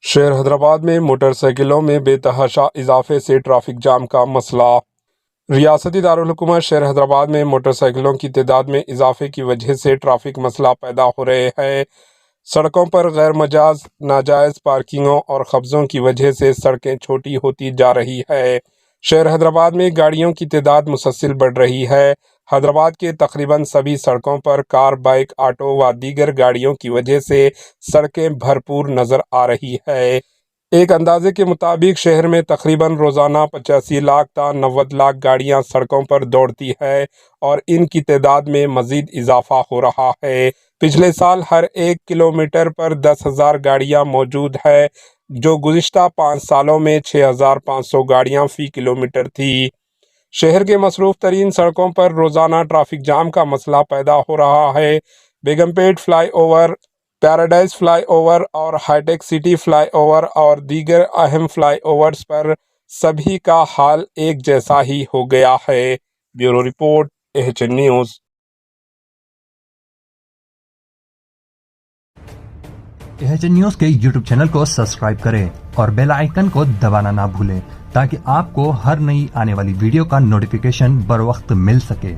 شہر حیدرآباد میں موٹر سائیکلوں میں بے تحاشا اضافے سے ٹریفک جام کا مسئلہ۔ ریاستی دارالحکومت شہر حیدرآباد میں موٹر سائیکلوں کی تعداد میں اضافے کی وجہ سے ٹریفک مسئلہ پیدا ہو رہے ہیں۔ سڑکوں پر غیر مجاز ناجائز پارکنگوں اور قبضوں کی وجہ سے سڑکیں چھوٹی ہوتی جا رہی ہے۔ شہر حیدرآباد میں گاڑیوں کی تعداد مسلسل بڑھ رہی ہے۔ حیدرآباد کے تقریباً سبھی سڑکوں پر کار، بائک، آٹو و دیگر گاڑیوں کی وجہ سے سڑکیں بھرپور نظر آ رہی ہے۔ ایک اندازے کے مطابق شہر میں تقریباً روزانہ 85 لاکھ تا 90 لاکھ گاڑیاں سڑکوں پر دوڑتی ہے اور ان کی تعداد میں مزید اضافہ ہو رہا ہے۔ پچھلے سال ہر 1 کلومیٹر پر 10,000 گاڑیاں موجود ہے، جو گزشتہ 5 سالوں میں 6,500 گاڑیاں فی کلومیٹر تھی۔ شہر کے مصروف ترین سڑکوں پر روزانہ ٹریفک جام کا مسئلہ پیدا ہو رہا ہے۔ Begumpet flyover, Paradise flyover اور Hitec City flyover اور دیگر اہم فلائی اوورز پر سبھی کا حال ایک جیسا ہی ہو گیا ہے۔ Bureau report, AHN news. AHN news کے یوٹیوب چینل کو سبسکرائب کریں اور بیل آئیکن کو دبانا نہ بھولیں تاکہ آپ کو ہر نئی آنے والی ویڈیو کا نوٹیفیکیشن بر وقت مل سکے۔